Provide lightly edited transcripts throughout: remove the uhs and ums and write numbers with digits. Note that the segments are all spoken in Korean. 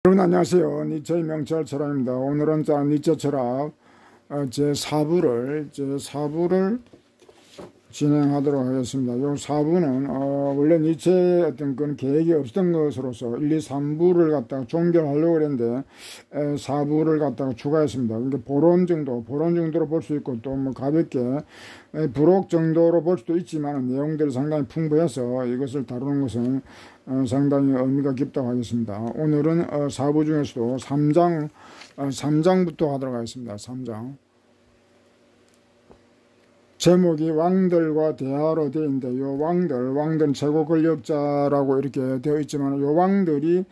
여러분 안녕하세요. 니체의 명철 철학입니다. 오늘은 니체 철학 제4부를 진행하도록 하겠습니다. 이 4부는 원래 니체의 어떤 그런 계획이 없었던 것으로서 1, 2, 3부를 갖다가 종결하려고 했는데 4부를 갖다가 추가했습니다. 그러니까 보론 정도로 볼 수 있고 또 뭐 가볍게 부록 정도로 볼 수도 있지만 내용들이 상당히 풍부해서 이것을 다루는 것은 상당히 의미가 깊다고 하겠습니다. 오늘은 4부 중에서도 3장부터 하도록 하겠습니다. 3장. 제목이 왕들과 대화로 되어 있는데, 요 왕들은 최고 권력자라고 이렇게 되어 있지만, 요 왕들이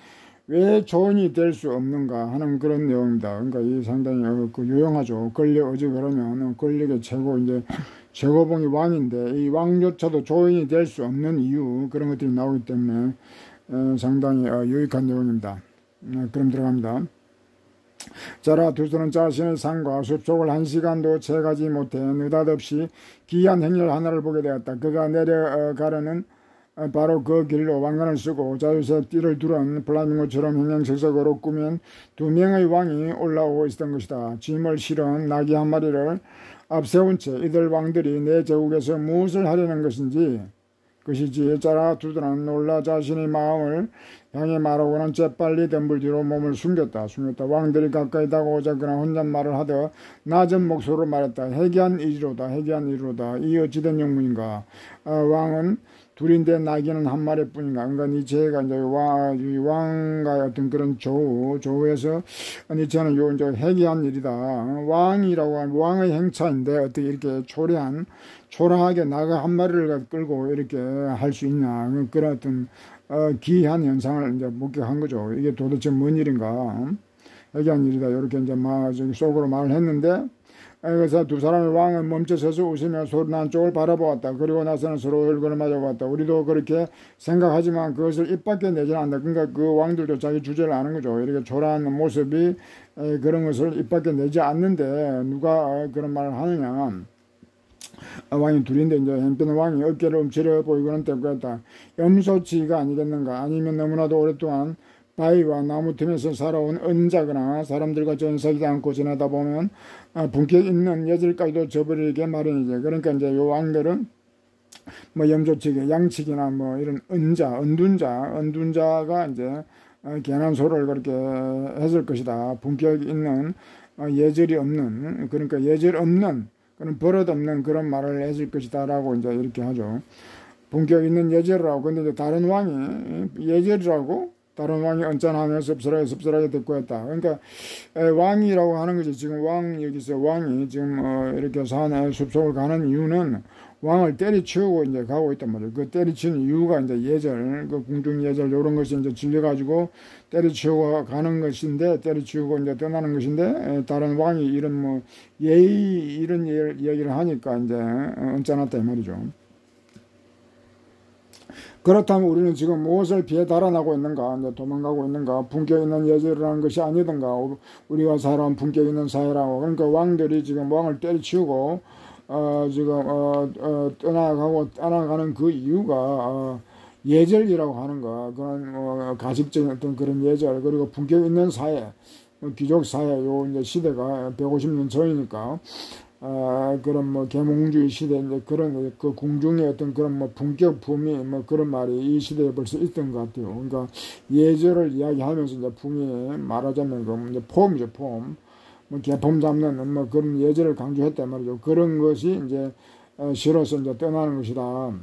왜 조언이 될 수 없는가 하는 그런 내용입니다. 그러니까 이 상당히 유용하죠. 권력, 어찌 그러면 권력의 최고봉이 왕인데, 이 왕조차도 조언이 될 수 없는 이유, 그런 것들이 나오기 때문에 상당히 유익한 내용입니다. 그럼 들어갑니다. 자라 두수는 자신의 상과 숲속을 1시간도 채가지 못해 느닷없이 기이한 행렬 하나를 보게 되었다. 그가 내려가려는 바로 그 길로 왕관을 쓰고 자주색 띠를 두른 플라밍고처럼 형형색색으로 꾸민 2명의 왕이 올라오고 있었던 것이다. 짐을 실은 나귀 한 마리를 앞세운 채 이들 왕들이 내 제국에서 무엇을 하려는 것이지 자라 두드는 놀라 자신의 마음을 향해 말하고는 재빨리 덤불 뒤로 몸을 숨겼다. 왕들이 가까이 다가오자 그는 혼잣말을 하듯 낮은 목소리로 말했다. 해괴한 일이로다. 이 어찌된 영문인가. 왕은 둘인데 나귀는 한 마리뿐인가. 그러니까 니체가 이제 왕과의 어떤 그런 조우에서 니체는 요 이제 해괴한 일이다. 왕이라고 하는 왕의 행차인데 어떻게 이렇게 초라하게 나가 한 마리를 끌고 이렇게 할 수 있냐. 그런 어떤 기이한 현상을 이제 목격한 거죠. 이게 도대체 뭔 일인가. 해괴한 일이다. 이렇게 이제 속으로 말을 했는데, 그래서 두 사람의 왕은 멈춰서서 웃으며 소리난 쪽을 바라보았다. 그리고 나서는 서로 얼굴을 마주보았다. 우리도 그렇게 생각하지만 그것을 입 밖에 내지는 않는다. 그러니까 그 왕들도 자기 주제를 아는 거죠. 이렇게 초라한 모습이 그런 것을 입 밖에 내지 않는데 누가 그런 말을 하느냐. 왕이 둘인데 이제 한편 왕이 어깨를 움츠려 보이고는 대꾸했다. 염소치가 아니겠는가. 아니면 너무나도 오랫동안 바위와 나무 틈에서 살아온 은자거나 사람들과 전사하지 않고 지내다 보면 분격 있는 여절까지도 저버리게 마련이지. 그러니까 이제 요 왕들은 뭐 염소치기, 양치기나 뭐 이런 은둔자가 이제 괜한 소리를 그렇게 했을 것이다. 분격 있는 예절이 없는, 그러니까 예절 없는 그런 버릇 없는 그런 말을 했을 것이다라고 이제 이렇게 하죠. 본격 있는 예절이라고. 근데 이제 다른 왕이 예절이라고 다른 왕이 언짢아하며 씁쓸하게 대꾸했다. 그러니까 왕이라고 하는 것이 지금 여기서 왕이 지금 이렇게 산에 숲속을 가는 이유는 왕을 때리치우고 이제 가고 있단 말이에요. 그 때리치는 이유가 이제 예절, 그 궁중 예절 이런 것이 이제 질려가지고 때리치우고 가는 것인데, 때리치우고 이제 떠나는 것인데, 다른 왕이 이런 뭐 예의 이런 얘기를 하니까 이제 언짢았다 이 말이죠. 그렇다면 우리는 지금 무엇을 피해 달아나고 있는가? 이제 도망가고 있는가? 분격 있는 예절이라는 것이 아니던가? 우리가 살아온 분격 있는 사회라고. 그러니까 왕들이 지금 왕을 때리치우고 떠나가는 그 이유가 예절이라고 하는 거, 그런 가식적인 어떤 그런 예절, 그리고 분격 있는 사회, 귀족 사회, 요 이제 시대가 150년 전이니까. 그런 뭐 계몽주의 시대, 이제 그런 그 궁중의 어떤 그런 뭐 품격 붐이 뭐 그런 말이 이 시대에 벌써 있던 것 같아요. 그러니까 예절을 이야기하면서 이제 붐이 말하자면 그 이제 폼이죠, 폼. 뭐 개폼 잡는 뭐 그런 예절을 강조했단 말이죠. 그런 것이 이제 싫어서 이제 떠나는 것이다.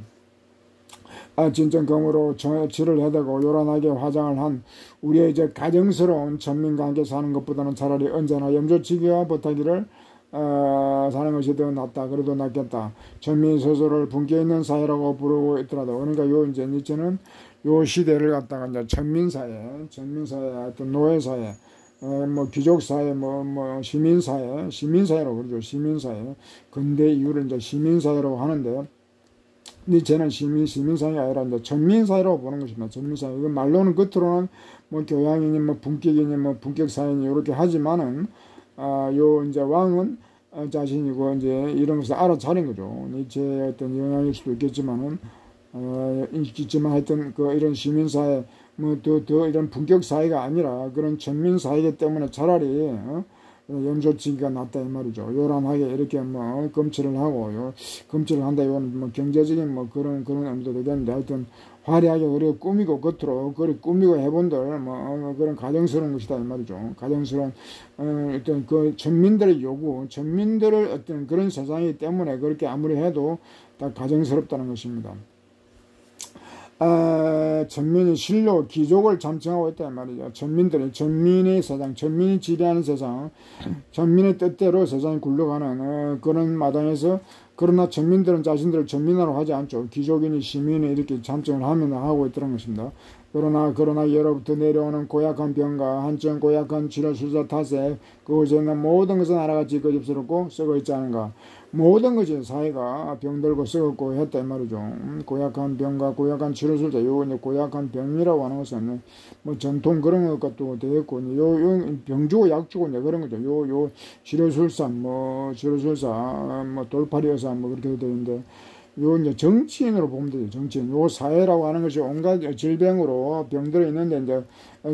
진정검으로 질을 해대고 요란하게 화장을 한 우리의 이제 가정스러운 천민과 함께 사는 것보다는 차라리 언제나 염소치기와 버타기를 사는 것이 더 낫다. 그래도 낫겠다. 천민 스스로를 분격 있는 사회라고 부르고 있더라도, 그러니까 요 이제 니체는 요 시대를 갖다가 이제 천민사회, 어떤 노예사회, 뭐 귀족사회, 뭐 시민사회라고 그러죠. 시민사회. 근대 이후를 이제 시민사회라고 하는데, 니체는 시민사회가 아니라 이제 천민사회라고 보는 것입니다. 천민사회. 이건 말로는 겉으로는 뭐 교양이니 뭐 분격이니 뭐 분격사회니 이렇게 하지만은, 요 이제 왕은 자신이고 이제 이런 것을 알아차린 거죠. 니체의 어떤 영향일 수도 있겠지만은, 하여튼 이런 시민사회, 뭐 더 이런 분격 사회가 아니라 그런 전민 사회이기 때문에 차라리 염소치기가 낫다 이 말이죠. 요란하게 이렇게 뭐 검치를 하고 검치를 한다 이건 뭐 경제적인 뭐 그런 의미도 되겠는데 하여튼 화려하게 그리고 꾸미고 겉으로 그리 꾸미고 해본들 뭐 그런 가정스러운 것이다 이 말이죠. 가정스러운 어떤 그 전민들의 요구, 전민들을 어떤 그런 세상이기 때문에 그렇게 아무리 해도 다 가정스럽다는 것입니다. 전민이 실로 귀족을 잠청하고 있다 말이죠. 전민들이 전민의 세상, 전민이 지배하는 세상, 전민의 뜻대로 세상이 굴러가는 그런 마당에서 그러나 전민들은 자신들을 전민으로 하지 않죠. 귀족이니 시민이 이렇게 잠청을 하고 있다는 것입니다. 그러나 예로부터 내려오는 고약한 병과 한층 고약한 치료술사 탓에 그곳에는 모든 것은 하나같이 거짓스럽고 썩어 있지 않은가. 모든 것이 사회가 병들고 썩었고 했다 이 말이죠. 고약한 병과 고약한 치료술사, 요거 이제 고약한 병이라고 하는 것은 뭐 전통 그런 것도 되겠고, 요 병 주고 약 주고 이제 그런 거죠. 요 치료술사, 뭐 돌팔이 의사 뭐 그렇게 되는데, 요 이제 정치인으로 보면 되죠. 정치인. 요 사회라고 하는 것이 온갖 질병으로 병들어 있는데 이제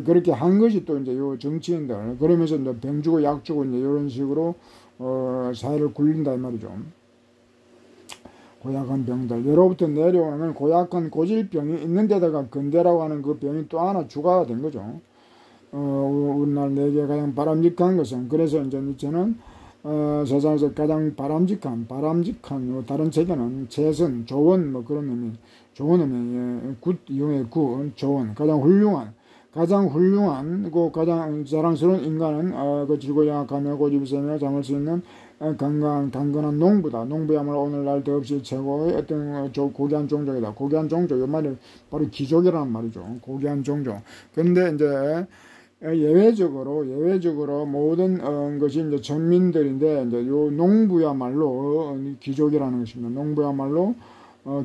그렇게 한 것이 또 이제 요 정치인들. 그러면서 이제 병 주고 약 주고 이제 이런 식으로 사회를 굴린다 이 말이죠. 고약한 병들. 예로부터 내려오는 고약한 고질병이 있는 데다가 근대라고 하는 그 병이 또 하나 추가가 된 거죠. 우리나라 내게 가장 바람직한 것은, 그래서 이제 니체는 세상에서 가장 바람직한 다른 책에는 재선, 조언 뭐 그런 의미, 좋은 의미, 굿 이용의 굿, 조언, 가장 훌륭한 가장 자랑스러운 인간은 그 질고 양악하며 고집이 세며 잠을 수 있는 강건한 농부다. 농부야말로 오늘날 더없이 최고의 어떤 고귀한 종족이다. 고귀한 종족, 이 말이 바로 귀족이라는 말이죠. 고귀한 종족. 그런데 이제 예외적으로 모든 것이 이제 전민들인데 이제 요 농부야말로 귀족이라는 것입니다. 농부야말로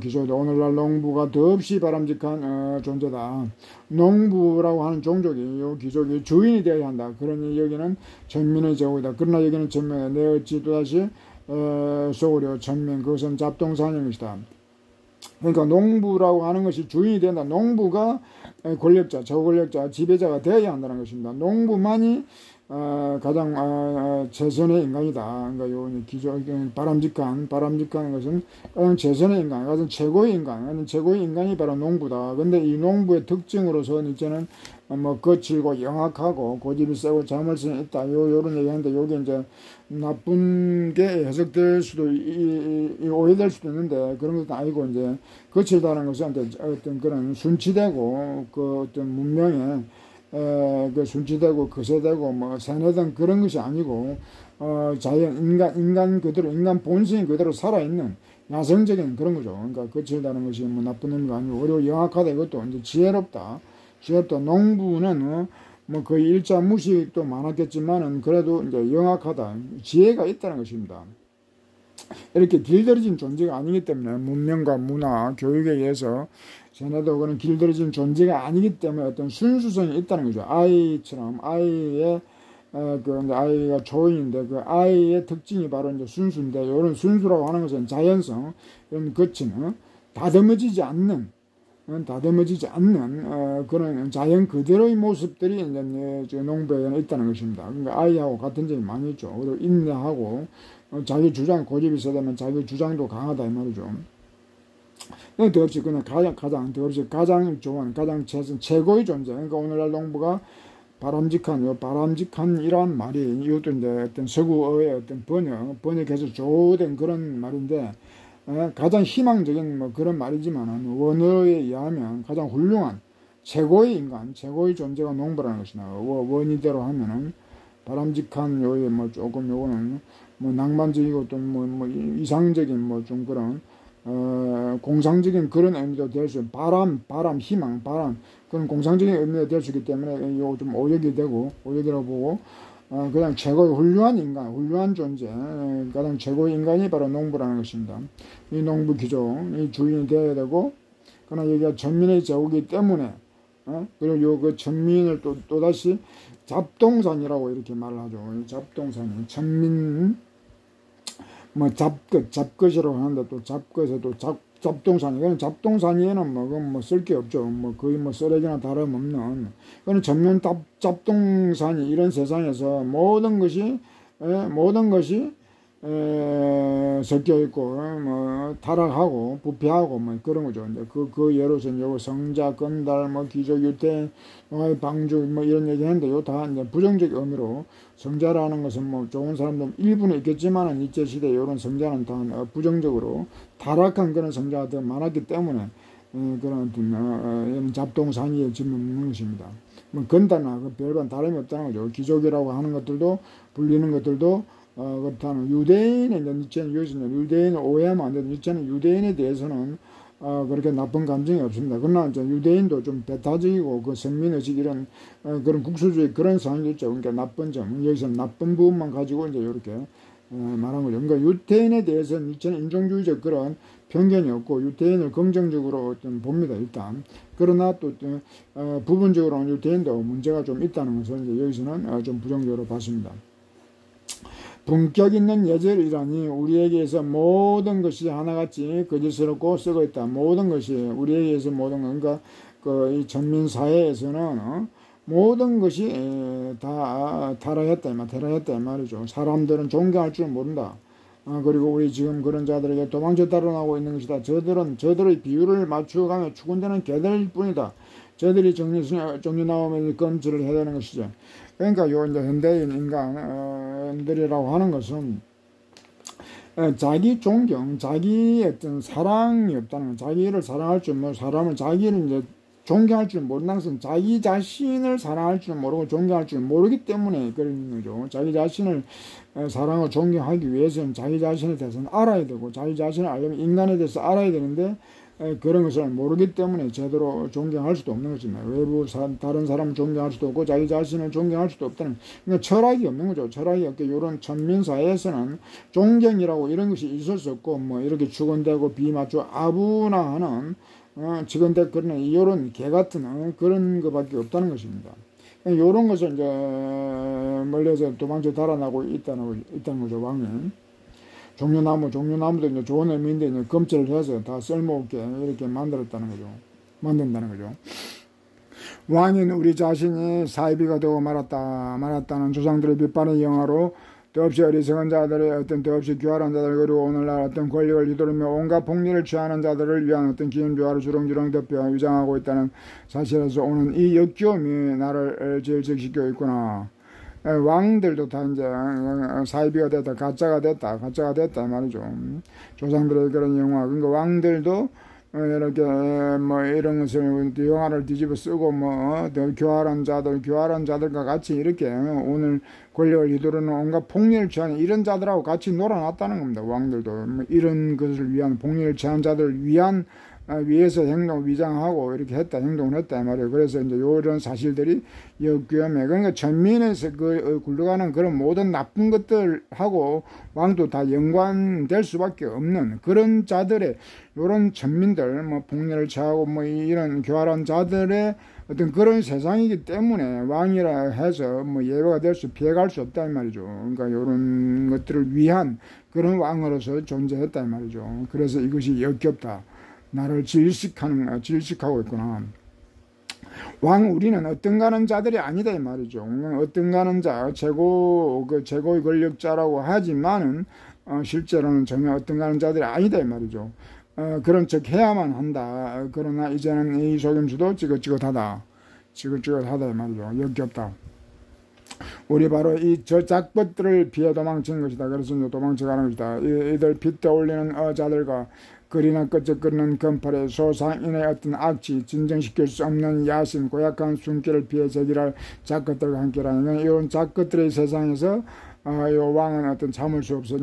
기존에 오늘날 농부가 더없이 바람직한 존재다. 농부라고 하는 종족이 요 귀족이 주인이 되어야 한다. 그러니 여기는 전민의 제국이다. 그러나 여기는 전민에 내 어찌 또다시 속으려 전민, 그것은 잡동사니인 것이다. 그러니까 농부라고 하는 것이 주인이 된다. 농부가 권력자, 저권력자, 지배자가 되어야 한다는 것입니다. 농부만이 가장 최선의 인간이다. 그러니까 요 기존 바람직한 것은 가장 최선의 인간, 가장 최고의 인간이 바로 농부다. 근데 이 농부의 특징으로서 이제는 뭐 거칠고 영악하고 고집이 세고 잠을 수는 있다. 요런 얘기하는데 요게 이제 나쁜 게 해석될 수도 오해될 수도 있는데 그런 것도 아니고, 이제 거칠다는 것은 어떤 그런 순치되고 그 어떤 문명에 그 순치되고 거세되고 뭐 세뇌된 그런 것이 아니고 자연 인간 그대로, 인간 본성이 그대로 살아있는 야성적인 그런 거죠. 그러니까 거칠다는 것이 뭐 나쁜 의미가 아니고 오히려 영악하다, 이것도 이제 지혜롭다. 농부는 뭐 거의 일자 무식도 많았겠지만은 그래도 이제 영악하다, 지혜가 있다는 것입니다. 이렇게 길들여진 존재가 아니기 때문에 문명과 문화, 교육에 의해서 쟤네도 그런 길들여진 존재가 아니기 때문에 어떤 순수성이 있다는 거죠. 아이처럼 아이가 조인인데 그 아이의 특징이 바로 이제 순수인데, 이런 순수라고 하는 것은 자연성, 이런 거친 다듬어지지 않는 그런 자연 그대로의 모습들이 이제 농부에는 있다는 것입니다. 그러니까 아이하고 같은 점이 많이 있죠. 그리고 인내하고 자기 주장, 고집이 있어야되면 자기 주장도 강하다 이 말이죠. 더없이 그냥 가장 좋은, 가장 최고의 존재. 그러니까 오늘날 농부가 바람직한이란 말이 이것도 이제 어떤 서구어의 어떤 번역해서 조된 그런 말인데, 가장 희망적인 뭐 그런 말이지만은 원어에 의하면 가장 훌륭한 최고의 인간, 최고의 존재가 농부라는 것이나, 원이대로 하면은 바람직한 요에 뭐 조금 요거는 뭐 낭만적이고 또 뭐 이상적인 뭐 좀 그런 공상적인 그런 의미도 될 수, 희망, 그런 공상적인 의미도 될 수 있기 때문에 요 좀 오역이라고 보고 그냥 최고의 훌륭한 인간, 훌륭한 존재, 가장 최고의 인간이 바로 농부라는 것입니다. 이 농부 귀족, 이 주인이 되어야 되고, 그러나 여기가 전민의 제국이기 때문에, 그리고 요 그 전민을 또다시 잡동산이라고 이렇게 말을 하죠. 잡동산이, 전민, 뭐 잡것이라고 하는데 또 잡것에 또 잡동사니. 그건 잡동사니에는 뭐 쓸 게 없죠. 뭐 거의 뭐 쓰레기나 다름없는. 그건 전면 잡동사니. 이런 세상에서 모든 것이 섞여 있고, 뭐, 타락하고, 부패하고, 뭐, 그런 거죠. 이제 그 예로서 요 성자, 건달, 뭐, 기족, 유태, 방주, 뭐, 이런 얘기 했는데, 요 다 이제 부정적 의미로, 성자라는 것은 뭐, 좋은 사람도 일부는 있겠지만은, 일제시대 요런 성자는 다 부정적으로, 타락한 그런 성자가 더 많았기 때문에, 그런 이런 잡동사니에 집어넣는 것입니다. 뭐, 건달나, 별반 다름이 없다는 거죠. 기족이라고 하는 것들도, 불리는 것들도, 그렇다는 유대인의 니체는 유대인을 오해하면 안 되는 니체는 유대인에 대해서는 그렇게 나쁜 감정이 없습니다. 그러나 이제 유대인도 좀 배타적이고 그 선민의식 이런 그런 국수주의 그런 상황이 있죠. 그러니까 나쁜 점 여기서 나쁜 부분만 가지고 이제 이렇게 말한 거죠. 그러니까 유대인에 대해서는 니체는 인종주의적 그런 편견이 없고 유대인을 긍정적으로 좀 봅니다. 일단 그러나 또 부분적으로는 유대인도 문제가 좀 있다는 것을 이제 여기서는 좀 부정적으로 봤습니다. 분격 있는 예절이라니 우리에게서 모든 것이 하나같이 거짓스럽고 썩어 있다. 모든 것이 우리에게서 모든 것, 그러니까 이 전민 사회에서는 모든 것이 다 타락했다 이 말이죠. 사람들은 존경할 줄 모른다. 그리고 우리 지금 그런 자들에게 도망쳐 달아나고 있는 것이다. 저들의 비율을 맞추어가며 추근되는 개들일 뿐이다. 저들이 정리 나오면 검증을 해야 되는 것이죠. 그러니까 요 이제 현대인 인간들이라고 하는 것은 자기 존경, 자기 어떤 사랑이 없다는 거, 자기를 사랑할 줄 모르고 사람을 자기를 이제 존경할 줄 모른다는 것은 자기 자신을 사랑할 줄 모르고 존경할 줄 모르기 때문에 그런 거죠. 자기 자신을 사랑하고 존경하기 위해서는 자기 자신에 대해서는 알아야 되고 자기 자신을 알려면 인간에 대해서 알아야 되는데 그런 것을 모르기 때문에 제대로 존경할 수도 없는 것입니다. 외부 다른 사람을 존경할 수도 없고 자기 자신을 존경할 수도 없다는 그러니까 철학이 없는 거죠. 철학이 없게 이런 천민사회에서는 존경이라고 이런 것이 있을 수 없고 뭐 이렇게 축원되고 비맞추고 아부나하는 직원들 그런 이런 개 같은 그런 것밖에 없다는 것입니다. 이런 것을 이제 멀리서 도망쳐 달아나고 있다는 거죠. 왕이. 종려나무도 이제 좋은 의미인데 이제 검찰을 해서 다 쓸모없게 이렇게 만든다는 거죠. 왕인 우리 자신이 사이비가 되고 말았다는 조상들의 비판의 영화로 더없이 어리석은 자들의 어떤 더없이 교활한 자들 그리고 오늘날 어떤 권력을 휘두르며 온갖 폭리를 취하는 자들을 위한 어떤 기념조화를 주렁주렁 덮여 위장하고 있다는 사실에서 오는 이 역겨움이 나를 질식시키고 있구나. 왕들도 다 이제 사이비가 됐다, 가짜가 됐다 말이죠. 조상들의 그런 영화. 그러니까 왕들도 이렇게 뭐 이런 것을 영화를 뒤집어 쓰고 뭐 교활한 자들과 같이 이렇게 오늘 권력을 휘두르는 온갖 폭리를 취하는 이런 자들하고 같이 놀아놨다는 겁니다. 왕들도 뭐 이런 것을 위한 폭리를 취한 자들을 위해서 위장하고 이렇게 행동을 했다 이 말이에요. 그래서 이제 이런 사실들이 역겨움에 그러니까 전민에서 굴러가는 그런 모든 나쁜 것들하고 왕도 다 연관될 수밖에 없는 그런 자들의 이런 전민들 뭐 폭리를 취하고 뭐 이런 교활한 자들의 어떤 그런 세상이기 때문에 왕이라 해서 뭐 예외가 될 수 피해갈 수 없다 이 말이죠. 그러니까 이런 것들을 위한 그런 왕으로서 존재했다 이 말이죠. 그래서 이것이 역겹다. 나를 질식하고 있구나. 우리는 어떤가는 자들이 아니다 이 말이죠. 어떤가는 자, 최고의 권력자라고 하지만은 실제로는 전혀 어떤가는 자들이 아니다 이 말이죠. 그런 척 해야만 한다. 그러나 이제는 이 속임수도 찌긋찌긋하다 이 말이죠. 역겹다. 우리 바로 저 작것들을 피해 도망친 것이다. 그래서 도망쳐가는 것이다. 이들 빗대 올리는 자들과 거리나 끄적거리는 건팔에 소상인의 어떤 악취 진정시킬 수 없는 야심 고약한 숨길을 피해 제기할 작것들과 함께라는 이런 작것들의 세상에서 이 왕은 어떤 참을 수 없어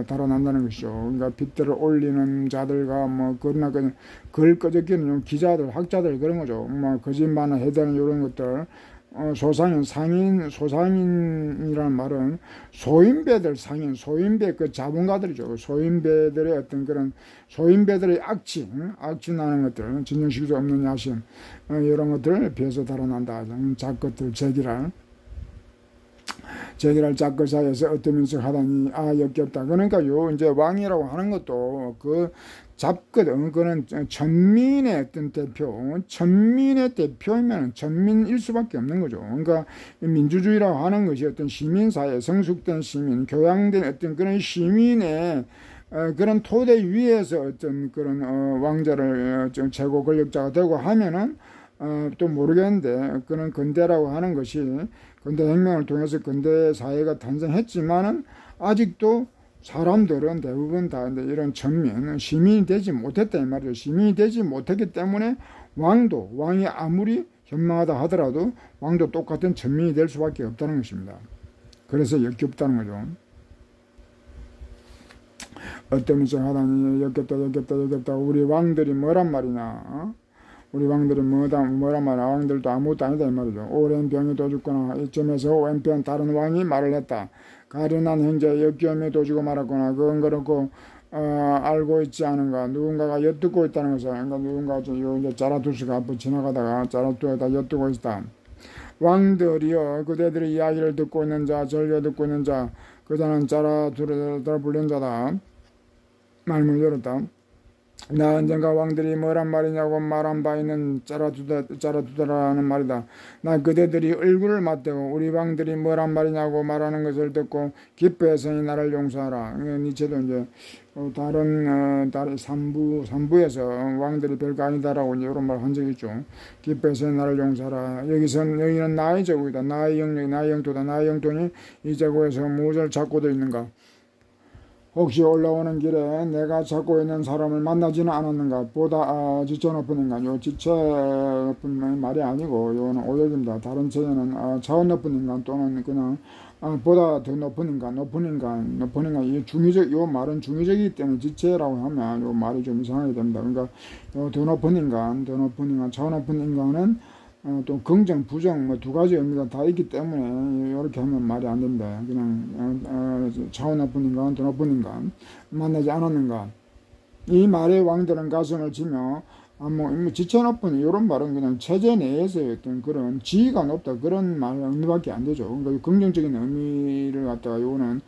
달아난다는 것이죠. 그러니까 빗대를 올리는 자들과 뭐 거리나 글 끄적이는 기자들 학자들 그런 거죠. 뭐 거짓말을 해대는 이런 것들 소상인이라는 말은 소인배들 소인배 그 자본가들이죠. 소인배들의 어떤 그런 소인배들의 악취 나는 것들 진정시킬 수 없는 야심 이런 것들을 피해서 달아난다. 작것들 제기랄 작것 사이에서 어떤 면서 하다니 역겹다. 그러니까 이제 왕이라고 하는 것도 그 잡거든. 그는 천민의 어떤 대표, 천민의 대표이면 천민일 수밖에 없는 거죠. 그러니까 민주주의라고 하는 것이 어떤 시민사회, 성숙된 시민, 교양된 어떤 그런 시민의 그런 토대 위에서 어떤 그런 왕자를 최고 권력자가 되고 하면은 또 모르겠는데, 그런 근대라고 하는 것이 근대혁명을 통해서 근대 사회가 탄생했지만은 아직도 사람들은 대부분 다 이런 천민, 시민이 되지 못했다 이 말이죠. 시민이 되지 못했기 때문에 왕이 아무리 현명하다 하더라도 왕도 똑같은 천민이 될 수밖에 없다는 것입니다. 그래서 역겹다는 거죠. 어떤 미션 하다니 역겹다 우리 왕들이 뭐란 말이냐. 우리 왕들이 뭐란 말이야. 왕들도 아무것도 아니다 이 말이죠. 오랜 병이 도죽거나 이쯤에서 왼편 다른 왕이 말을 했다. 가련한 형제 역기염이 도지고 말았거나 그건 그렇고 알고 있지 않은가. 누군가가 엿듣고 있다는 것을. 그러니까 누군가 이제 자라투스가 앞으로 지나가다가 자라투스에다 엿듣고 있다. 왕들이여 그대들의 이야기를 듣고 있는 자, 절겨 듣고 있는 자, 그자는 자라투스를 불린 자다. 말문을 열었다. 나 언젠가 왕들이 뭐란 말이냐고 말한 바 있는 짜라두다라는 말이다. 나 그대들이 얼굴을 맞대고 우리 왕들이 뭐란 말이냐고 말하는 것을 듣고 기뻐해서니 나를 용서하라. 니체도 이제 다른 3부에서 왕들이 별거 아니다라고 이제 이런 말 한 적이 있죠. 기뻐해서니 나를 용서하라. 여기는 나의 제국이다. 나의 영역이 나의 영토다. 나의 영토니 이 제국에서 무엇을 찾고도 있는가. 혹시 올라오는 길에 내가 찾고 있는 사람을 만나지는 않았는가. 보다 지체 높은 인간. 요 지체 높은 말이 아니고 요거는 오역입니다. 다른 책에는 차원 높은 인간 또는 그냥 보다 더 높은 인간. 이 중의적, 요 말은 중의적이기 때문에 지체라고 하면 요 말이 좀 이상하게 됩니다. 그러니까 요 더 높은 인간, 차원 높은 인간은 또 긍정, 부정 뭐 두 가지 의미가 다 있기 때문에 이렇게 하면 말이 안 됩니다. 그냥 차원 높은 인간, 더 높은 인간 만나지 않았는가. 이 말에 왕들은 가슴을 치며 지체 높은 이런 말은 그냥 체제 내에서의 어떤 그런 지위가 높다 그런 말 의미밖에 안 되죠. 그러니까 긍정적인 의미를 갖다가 요거는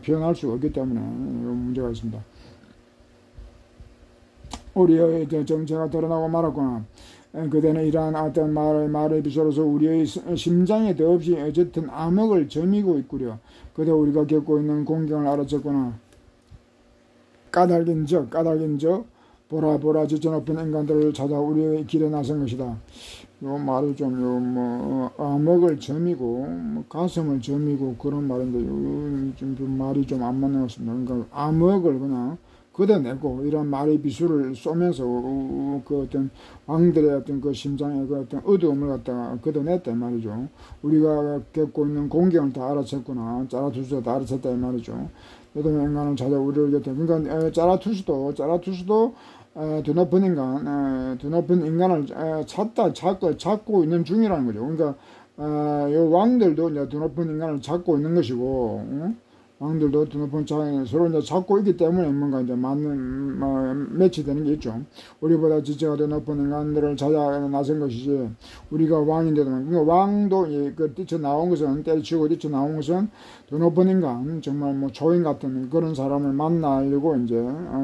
표현할 수 없기 때문에 문제가 있습니다. 우리의 정체가 드러나고 말았구나. 그대는 이러한 어떤 말을 비춰서 우리의 심장에 더없이 어쨌든 암흑을 저미고 있구려. 그대 우리가 겪고 있는 공경을 알아챘구나. 까닭인 적 보라 지체 높은 인간들을 찾아 우리의 길에 나선 것이다. 요 말이 좀 암흑을 저미고 가슴을 저미고 그런 말인데 좀 말이 좀 안 맞는 것 같습니다. 그러니까 암흑을 그냥 걷어내고 이런 말의 비수를 쏘면서 그 어떤 왕들의 어떤 그 심장의 그 어떤 어두움을 갖다가 걷어냈다 이 말이죠. 우리가 겪고 있는 공경을 다 알아챘구나. 자라투스도 다 알아챘다 이 말이죠. 여덟 인간을 찾아 우리를 곁에. 그러니까 자라투스도 더 높은 인간을 찾고 있는 중이라는 거죠. 그러니까 요 왕들도 이제 더 높은 인간을 찾고 있는 것이고. 왕들도 더 높은 서로 이제 찾고 있기 때문에 뭔가 이제 맞는 매치되는 게 있죠. 우리보다 지체가 더 높은 인간들을 찾아 나선 것이지 우리가 왕인데도 그러니까 왕도 뛰쳐나온 것은 때려치고 뛰쳐나온 것은 더 높은 인간 정말 초인 같은 그런 사람을 만나려고 이제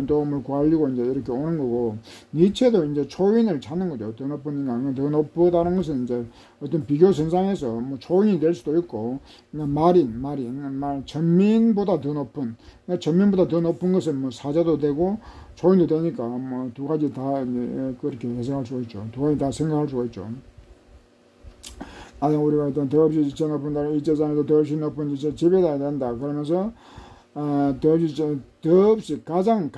도움을 구하려고 이제 이렇게 오는 거고 니체도 이제 초인을 찾는 거죠. 더 높은 인간 더 높다는 것은 이제 어떤 비교 선상에서 초인이 될 수도 있고 말 전민보다 더 높은 전민보다 더 높은 것은 사자도 되고 초인도 되니까 두 가지 다 그렇게 해석할 수가 있죠. 두 가지 다 생각할 수가 있죠. 나중에 우리가 어떤 더없이 지체 높은 다른 이 세상에도 더없이 높은 지체 지배해야 된다. 그러면서 더없이 가장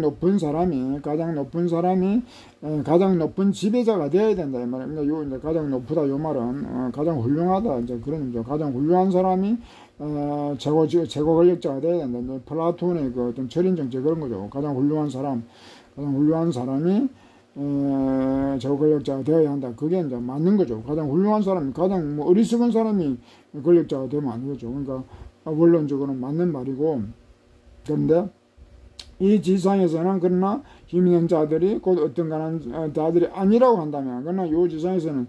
높은 사람이 가장 높은 지배자가 되어야 된다 이 말이에요. 그러니까 요 이제 가장 높다 요 말은 가장 훌륭하다 이제 그런 의미죠. 가장 훌륭한 사람이 최고 권력자가 되어야 된다. 이제 플라톤의 그 어떤 철인 정책 그런 거죠. 가장 훌륭한 사람이 최고 권력자가 되어야 한다. 그게 이제 맞는 거죠. 가장 훌륭한 사람이 가장 어리석은 사람이 권력자가 되면 안 되죠. 그러니까 원론적으로는 맞는 말이고, 그런데 이 지상에서는 그러나 힘 있는 자들이 곧 어떤 가는 자들이 아니라고 한다면, 그러나 이 지상에서는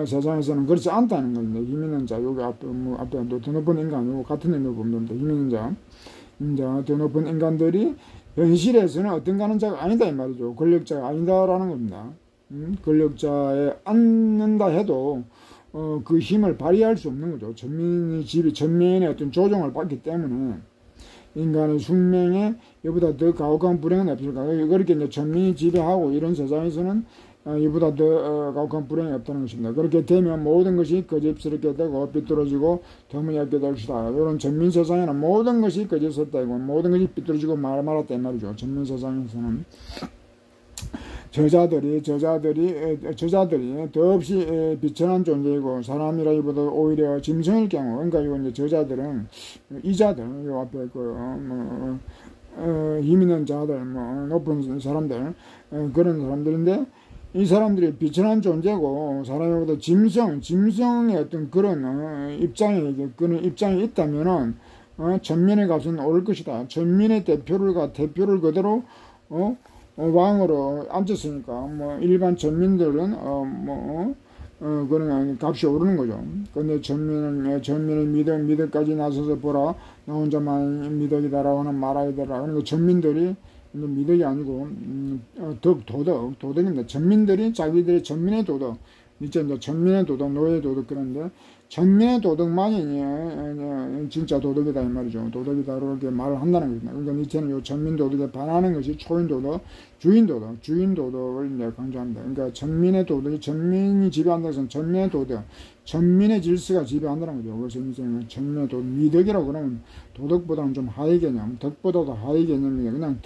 세상에서는 그렇지 않다는 겁니다. 힘 있는 자, 여기 앞에 더 높은 인간, 요거 같은 의미로 보면 됩니다. 힘 있는 자, 더 높은 인간들이 현실에서는 어떤 가는 자가 아니다 이 말이죠. 권력자가 아니다라는 겁니다. 권력자에 앉는다 해도 그 힘을 발휘할 수 없는 거죠. 전면의 어떤 조종을 받기 때문에 인간의 숙명에 이보다 더 가혹한 불행은 없을까. 그렇게 이제 전민이 지배하고 이런 세상에서는 이보다 더 가혹한 불행이 없다는 것입니다. 그렇게 되면 모든 것이 거짓스럽게 되고 삐뚤어지고 터무니없게 될 것이다. 이런 전민 세상에는 모든 것이 거짓스럽다. 모든 것이 삐뚤어지고 말았다 이 말이죠. 전민 세상에서는 저자들이 더없이 비천한 존재이고 사람이라기보다 오히려 짐승일 경우, 그러니까 이거 이제 저자들은 이자들, 요 앞에 힘 있는 자들, 높은 사람들, 그런 사람들인데 이 사람들이 비천한 존재고 사람보다 짐승의 어떤 그런 입장이 있다면은 전민의 값은 오를 것이다. 전민의 대표를 그대로 왕으로 앉았으니까 일반 전민들은 그런 값이 오르는 거죠. 근데 전민을 믿어까지 나서서 보라 나 혼자만 미덕이다라고 하는 말하이더라. 그러니까 전민들이 미덕이 아니고 도덕입니다. 전민들이 자기들의 전민의 도덕, 이제 전민의 도덕, 노예의 도덕 그런데 전민의 도덕만이 진짜 도덕이다 이 말이죠. 도덕이다 이렇게 말을 한다는 겁니다. 그러니까 니체는 요 전민 도덕에 반하는 것이 초인 도덕, 주인 도덕을 이제 강조합니다. 그러니까 전민의 도덕이 전민이 지배한다는 것은 전민의 도덕, 전민의 질서가 지배한다는 거죠. 그래서 이제 전민의 도덕, 미덕이라고 그러면 도덕보다는 좀 하위 개념, 덕보다도 하위 개념이니까 그냥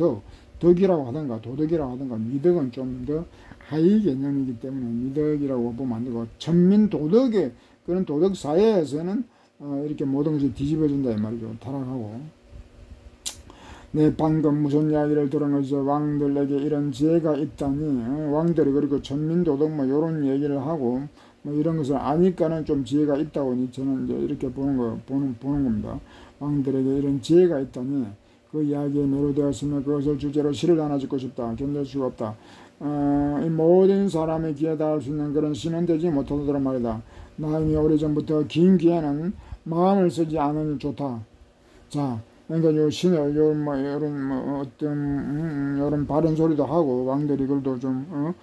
덕이라고 하든가 도덕이라고 하든가 미덕은 좀 더 하위 개념이기 때문에 미덕이라고 보면 안 되고 전민 도덕의 그런 도덕 사회에서는 이렇게 모든 것이 뒤집어진다 이 말이죠. 타락하고. 네, 방금 무슨 이야기를 들은 것이 왕들에게 이런 지혜가 있다니 왕들이 그리고 전민 도덕 요런 얘기를 하고 이런 것을 아니까는 좀 지혜가 있다고 저는 이제 이렇게 보는 겁니다. 왕들에게 이런 지혜가 있다니 그 이야기에 매료되었으면 그것을 주제로 시를 하나 짓고 싶다. 견딜 수가 없다. 이 모든 사람의 귀에 닿을 수 있는 그런 시는 되지 못하더라 말이다. 나 이미 오래전부터 긴 귀에는 마음을 쓰지 않으니 좋다. 자, 그러니까 요 신을 요런 바른 소리도 하고 왕들이 그래도 좀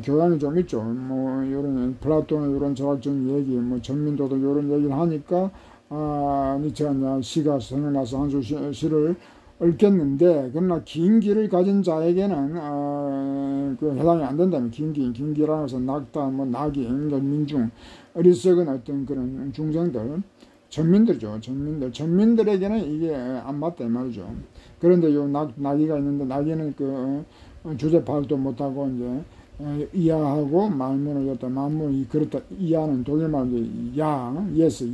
교양이 좀 있죠. 요런 플라톤의 요런 철학적인 얘기, 전민도도 요런 얘기를 하니까 니체가 시가 생각나서 한 수 시를 얽혔는데, 그러나 긴 귀를 가진 자에게는 해당이 안 된다면 긴 귀라고 해서 낙타, 낙이, 그러니까 민중, 어리석은 어떤 그런 중생들, 전민들에게는 이게 안 맞다 이 말이죠. 그런데 요 낙이가 있는데 낙이는 주제 파악도 못하고 이제 이하하고 말문을 였다. 말문이 그렇다. 이하는 독일말로 예스,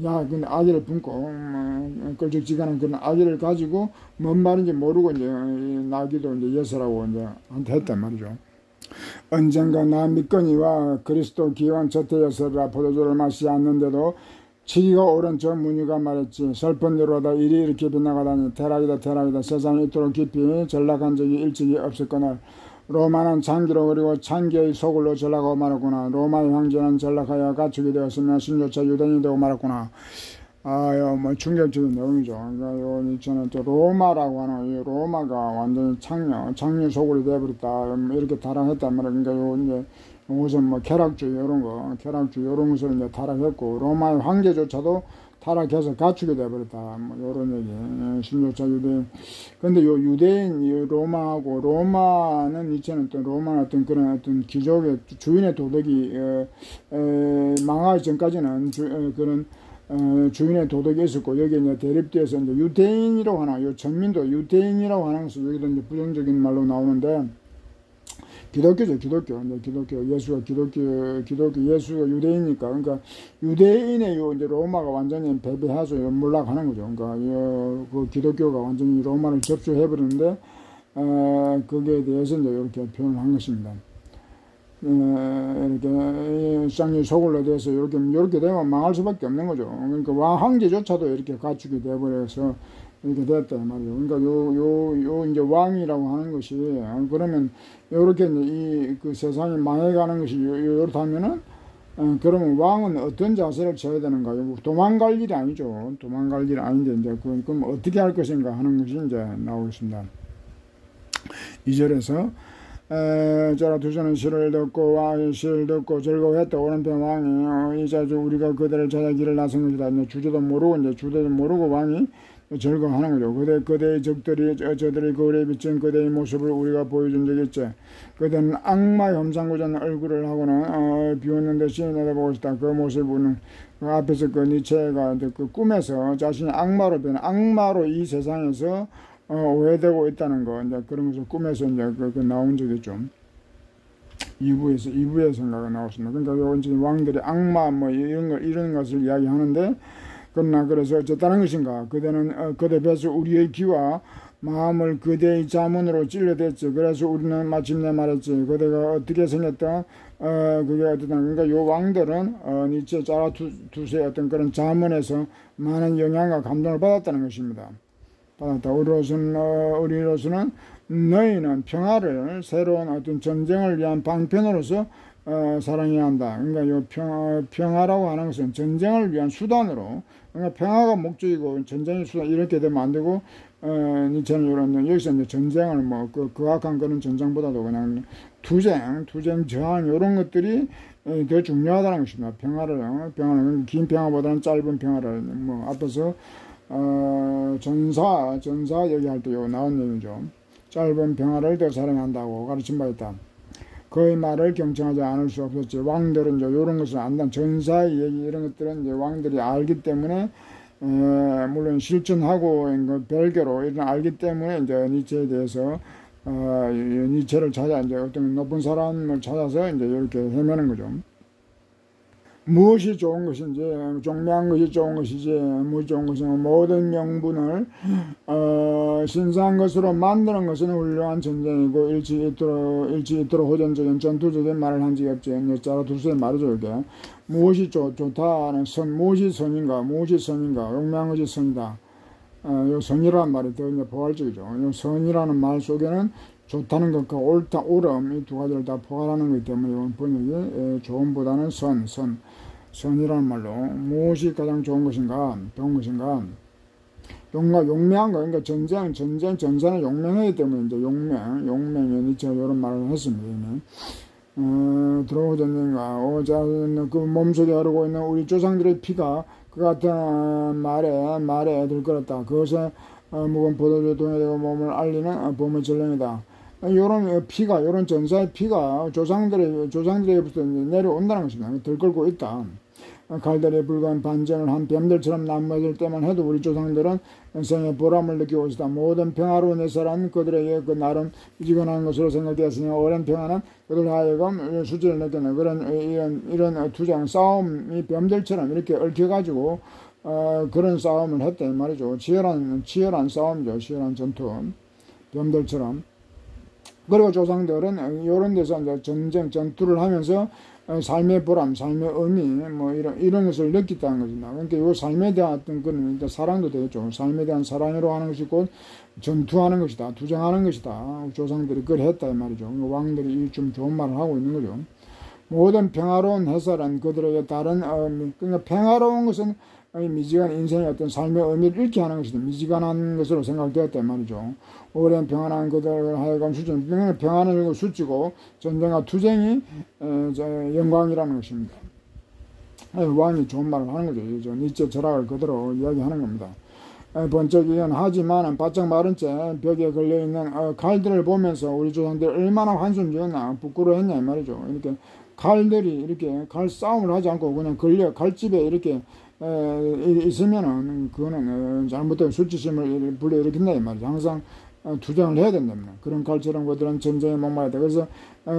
근데 아기를 품고, 껄쩍지근한 그런 아기를 가지고, 뭔 말인지 모르고, 이제, 나기도 이제 예서라고 이제, 한테 했단 말이죠. 언젠가 나 믿거니와 그리스도 기왕 저태여서라 포도주를 마시지 않는데도, 치기가 오른 저 문유가 말했지. 슬픈 대로다 일이 이렇게 빗나가다니, 대락이다. 세상에 이토록 깊이 전락한 적이 일찍이 없었거늘. 로마는 장기로 그리고 장기의 소굴로 전락하고 말았구나. 로마의 황제는 전락하여 가축이 되었으며 신조차 유대인이 되고 말았구나. 충격적인 내용이죠. 그러니까 저는 또 로마라고 하는 이 로마가 완전히 창녀 소굴이 되어버렸다. 이렇게 타락했단 말이에요. 그러니까 이제 무슨 쾌락주의 이런 것을 이제 타락했고 로마의 황제조차도 타락해서 가축이 되어버렸다. 요런 얘기. 신조차 유대인. 근데 요 유대인, 로마는 이제는 또 로마는 어떤 그런 어떤 귀족의 주인의 도덕이, 망하기 전까지는 그런, 주인의 도덕이 있었고, 여기 이제 대립돼서 이제 유대인이라고 하나, 요 전민도 유대인이라고 하는 것은 여기도 이제 부정적인 말로 나오는데, 기독교죠. 예수가 예수가 유대인이니까. 그러니까 유대인의 이제 로마가 완전히 패배해서 몰락하는 거죠. 그러니까 그 기독교가 완전히 로마를 접수해버리는데, 거기에 대해서 이제 이렇게 표현한 것입니다. 이렇게 쌍리 소굴로 돼서 이렇게 되면 망할 수밖에 없는 거죠. 그러니까 황제조차도 이렇게 가축이 돼버려서 이렇게 됐다 말이죠. 그러니까 이제 왕이라고 하는 것이 그러면 요렇게 그 세상이 망해가는 것이 요렇다면은 그러면 왕은 어떤 자세를 취해야 되는가요? 도망갈 일이 아니죠. 도망갈 일이 아닌데, 이제, 그럼 어떻게 할 것인가 하는 것이 이제 나오겠습니다. 2절에서, 자라투스는 시를 듣고 즐거워했다. 오른편 왕이, 이제 우리가 그대를 찾아 길을 나선 것이다. 이제 주제도 모르고 왕이 즐거워하는 거죠. 그대의 적들이, 저들의 거울에 비친 그대의 모습을 우리가 보여준 적이 있지. 그대는 악마 혐상고전 얼굴을 하고는, 비웃는 듯이 내다보고 있다. 그 모습은, 그 앞에서 그 니체가 그 꿈에서 자신이 악마로 이 세상에서 오해되고 있다는 거, 이제 그런 것을 꿈에서 이제 그 나온 적이 좀 2부의 생각이 나왔습니다. 그러니까 이제 왕들이 악마 뭐 이런 것을 이야기하는데, 그러나 그래서 어쨌다는 것인가? 그대는 그대 뱃속 우리의 귀와 마음을 그대의 자문으로 찔러댔지. 그래서 우리는 마침내 말했지. 그대가 어떻게 생겼다? 그게 어쨌든 그러니까 요 왕들은 니체 자라투스의 어떤 그런 자문에서 많은 영향과 감동을 받았다는 것입니다. 받았다. 우리로서는 너희는 평화를 새로운 어떤 전쟁을 위한 방편으로서 사랑해야 한다. 그러니까 요 평화라고 하는 것은 전쟁을 위한 수단으로, 그러니까 평화가 목적이고 전쟁이 수단 이렇게 되면 안 되고, 니체는 이런 여기서 이제 전쟁을 뭐 극악한 그런 전쟁보다도 그냥 투쟁 저항 이런 것들이 더 중요하다는 것입니다. 평화를 긴 평화보다는 짧은 평화를 뭐 앞에서 전사 얘기할 때 나온 내용이죠. 짧은 평화를 더 사랑한다고 가르친 바 있다. 그의 말을 경청하지 않을 수 없었지. 왕들은 이제 이런 것을 안다. 전사의 얘기 이런 것들은 이제 왕들이 알기 때문에, 물론 실존하고 별개로 이런 알기 때문에 이제 니체에 대해서 니체를 찾아 이제 어떤 높은 사람을 찾아서 이제 이렇게 헤매는 거죠. 무엇이 좋은 것인지, 종묘한 것이 좋은 것이지, 무엇이 좋은 것인지, 모든 명분을, 신성한 것으로 만드는 것은 훌륭한 전쟁이고, 일치 있도록 호전적인 전투적인 말을 한 적이 없지. 자라투스의 말이죠, 이게. 무엇이 좋다는 무엇이 선인가, 용맹한 것이 선이다. 요 선이라는 말이 더 이제 포괄적이죠. 요 선이라는 말 속에는 좋다는 것과 옳다, 옳음, 이 두 가지를 다 포괄하는 거기 때문에 이번 번역이 좋음보다는 선이라는 말로 무엇이 가장 좋은 것인가, 용맹한 거, 그러니까 전사는 용맹하기 때문에 이제 용맹이 니체가 이런 말을 했습니다. 들어오고 전쟁인가, 그 몸속에 흐르고 있는 우리 조상들의 피가 그 같은 말에 들끓었다. 그것에 묵은 포도주에 동요되고 몸을 알리는 봄의 전령이다. 요런 전사의 피가 조상들에부터 내려온다는 것입니다. 들끓고 있다. 갈대에 불과한 반전을 한 뱀들처럼 남아질 때만 해도 우리 조상들은 생의 보람을 느끼고 있다. 모든 평화로운 옛사람 그들에게 그 나름 미지근한 것으로 생각되었으니 오랜 평화는 그들 하여금 수치를 느끼는 이런 투쟁 싸움이 뱀들처럼 이렇게 얽혀가지고 그런 싸움을 했다 이 말이죠. 치열한 싸움이죠. 치열한 전투. 뱀들처럼. 그리고 조상들은 이런 데서 이제 전투를 하면서 삶의 보람, 삶의 의미, 뭐 이런 것을 느꼈다는 것입니다. 그러니까 이 삶에 대한 어떤 그런 사랑도 되겠죠. 삶에 대한 사랑으로 하는 것이 곧 전투하는 것이다, 투쟁하는 것이다. 조상들이 그걸 했다 이 말이죠. 왕들이 좀 좋은 말을 하고 있는 거죠. 모든 평화로운 해설은 그들에게 다른 그러니까 평화로운 것은 미지간 인생의 어떤 삶의 의미를 잃게 하는 것이다. 미지간한 것으로 생각되었단 말이죠. 오랜 평안한 그들 하여금 평안을 수치고 전쟁과 투쟁이 영광이라는 것입니다. 왕이 좋은 말을 하는 거죠. 니체 철학을 그대로 이야기하는 겁니다. 번쩍이긴 하지만 바짝 마른 채 벽에 걸려있는 칼들을 보면서 우리 조상들이 얼마나 한숨 지었나 부끄러워했냐 이 말이죠. 이렇게 칼들이 이렇게 칼 싸움을 하지 않고 그냥 칼집에 이렇게 있으면은 그거는 잘못된 수치심을 불러일으킨다 이 말이죠. 항상 투쟁을 해야 된답니다. 그런 칼처럼 그들은 전쟁에 목마르다. 그래서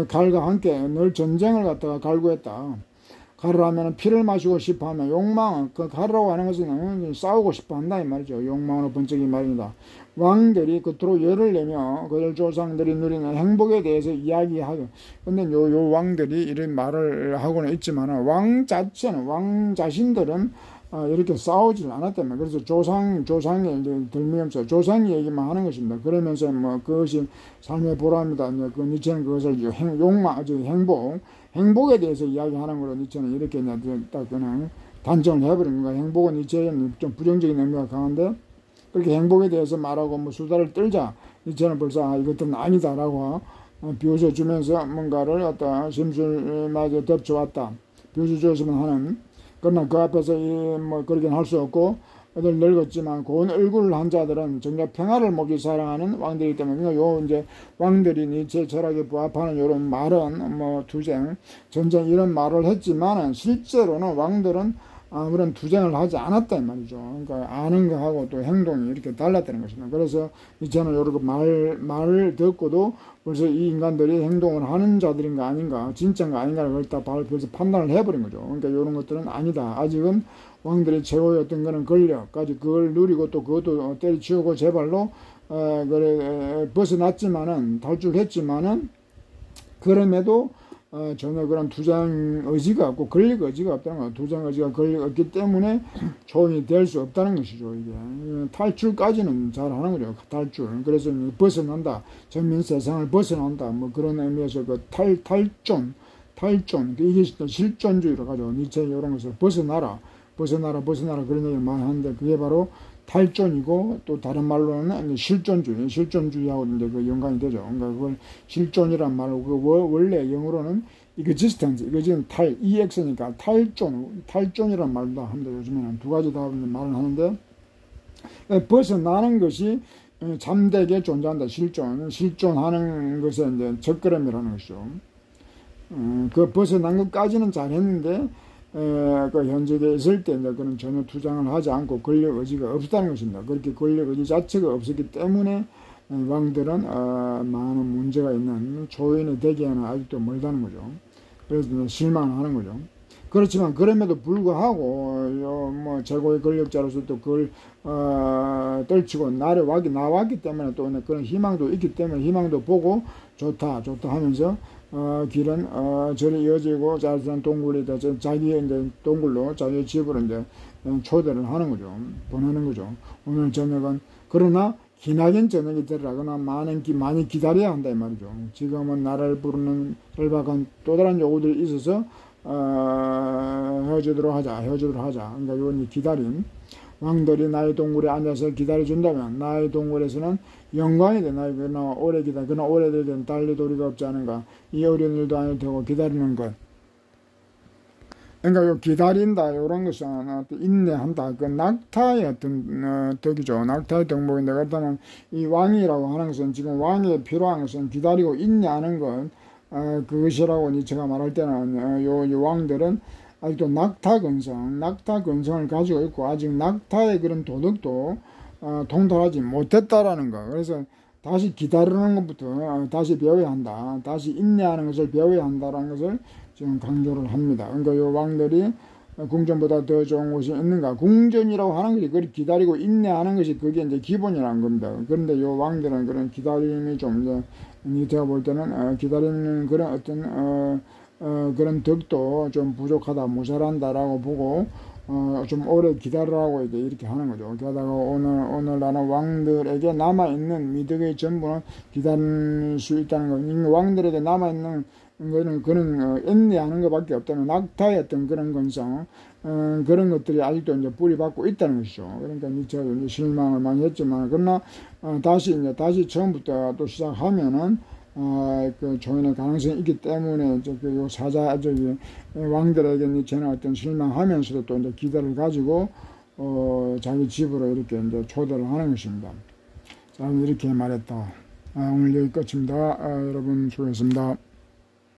칼과 함께 늘 전쟁을 갖다가 갈구했다. 칼을 하면 피를 마시고 싶어 하면 욕망은 그 칼이라고 하는 것은 싸우고 싶어 한다 이 말이죠. 욕망으로 번쩍이 말입니다. 왕들이 그토록 열을 내며 그들 조상들이 누리는 행복에 대해서 이야기하고, 근데 요 왕들이 이런 말을 하고는 있지만 왕 자신들은 이렇게 싸우질 않았다면, 그래서 조상의 이제 들미면서 조상이 얘기만 하는 것입니다. 그러면서 뭐 그것이 삶의 보람이다. 그 니체는 그것을 행복, 행복에 대해서 이야기하는 거로 니체는 이렇게 딱 그냥 단정을 해버린 건가. 행복은 니체는 좀 부정적인 의미가 강한데 그렇게 행복에 대해서 말하고 뭐 수다를 떨자 니체는 벌써 이것들은 아니다라고 비웃어주면서 뭔가를 어떤 심술마저 덮쳐왔다 비웃어줬으면 하는. 그러나 그 앞에서 뭐 그러긴 할 수 없고 애들 늙었지만 고운 얼굴을 한 자들은 정작 평화를 목이 사랑하는 왕들이기 때문에 그러니까 요 이제 왕들이 니체 철학에 부합하는 요런 말은 뭐 투쟁, 전쟁 이런 말을 했지만은 실제로는 왕들은 아무런 투쟁을 하지 않았다 이 말이죠. 그러니까 아는 거하고 또 행동이 이렇게 달랐다는 것입니다. 그래서 니체는 요런 말을 듣고도 벌써 이 인간들이 행동을 하는 자들인가 아닌가, 진짜인가 아닌가를 벌써 판단을 해버린 거죠. 그러니까 요런 것들은 아니다. 아직은 왕들의 최고였던 거는 권력까지 그걸 누리고 또 그것도 때려치우고 제발로 벗어났지만은 탈출했지만은 그럼에도 전혀 그런 투쟁 의지가 없고 권력 의지가 없다는 거예요. 투쟁 의지가 권력 없기 때문에 조용히 될 수 없다는 것이죠. 이게 탈출까지는 잘 하는 거죠. 탈출. 그래서 벗어난다. 전민 세상을 벗어난다. 뭐 그런 의미에서 그 탈존. 이게 실존주의로 가죠. 니체 이런 것을 벗어나라 그런 얘기를 많이 하는데 그게 바로 탈존이고 또 다른 말로는 실존주의하고 이제 그 연관이 되죠. 그러니까 그걸 실존이란 말로 그 원래 영어로는 existence, 이거 지금 EX니까 탈존이란 말도 합니다. 요즘에는 두 가지 다 말을 하는데 벗어나는 것이 잠대게 존재한다. 실존하는 것에 이제 적그램이라는 것이죠. 그 벗어난 것까지는 잘했는데 그 현직에 있을 때 이제 그런 전혀 투쟁을 하지 않고 권력 의지가 없었다는 것입니다. 그렇게 권력 의지 자체가 없었기 때문에 왕들은 많은 문제가 있는 초인이 되기에는 아직도 멀다는 거죠. 그래서 실망을 하는 거죠. 그렇지만 그럼에도 불구하고 뭐 최고의 권력자로서 또 그걸 떨치고 나왔기 때문에 또 그런 희망도 있기 때문에 희망도 보고 좋다 하면서 길은 저리 이어지고 자주한 동굴이 자기의 이제 동굴로 자기의 집으로 이제 초대를 하는 거죠. 보내는 거죠. 오늘 저녁은 그러나 기나긴 저녁이 되라거나 많이 기다려야 한다 이 말이죠. 지금은 나를 부르는 절박한 또 다른 요구들이 있어서 헤어지도록 하자. 그러니까 이건 기다림. 왕들이 나의 동굴에 앉아서 기다려준다면 나의 동굴에서는 영광이 돼. 나의 그러나 오래되든 달리 도리가 없지 않은가. 이 어려운 일도 아닐 테고 기다리는 것. 그러니까 요 기다린다 이런 것은 인내한다. 그 낙타의 어떤 덕이죠. 낙타의 덕목인데 그렇다면 이 왕이라고 하는 것은 지금 왕이 필요한 것은 기다리고 인내하는 것. 그것이라고 제가 말할 때는 요 왕들은 아직도 낙타 근성을 가지고 있고 아직 낙타의 그런 도덕도 통달하지 못했다라는 거. 그래서 다시 기다리는 것부터 다시 배워야 한다. 다시 인내하는 것을 배워야 한다라는 것을 지금 강조를 합니다. 그러니까 요 왕들이 궁전보다 더 좋은 곳이 있는가? 궁전이라고 하는 것이 그걸 기다리고 인내하는 것이 그게 이제 기본이라는 겁니다. 그런데 요 왕들은 그런 기다림이 좀 이제 제가 볼 때는 기다리는 그런 어떤 그런 덕도 좀 부족하다, 모자란다라고 보고 좀 오래 기다리라고 이렇게 하는 거죠. 게다가 오늘날은 왕들에게 남아있는 미덕의 전부는 기다릴 수 있다는 거. 왕들에게 남아있는 거는 그런 인내하는 것밖에 없다는 낙타의 어떤 그런 건성 그런 것들이 아직도 이제 뿌리 받고 있다는 것이죠. 그러니까 제가 이제 실망을 많이 했지만 그러나 다시 처음부터 또 시작하면은 그 조인의 가능성이 있기 때문에 요 왕들에게 저는 어떤 실망하면서도 또 이제 기대를 가지고 자기 집으로 이렇게 이제 초대를 하는 것입니다. 자, 이렇게 말했다. 오늘 여기 끝입니다. 여러분 수고했습니다.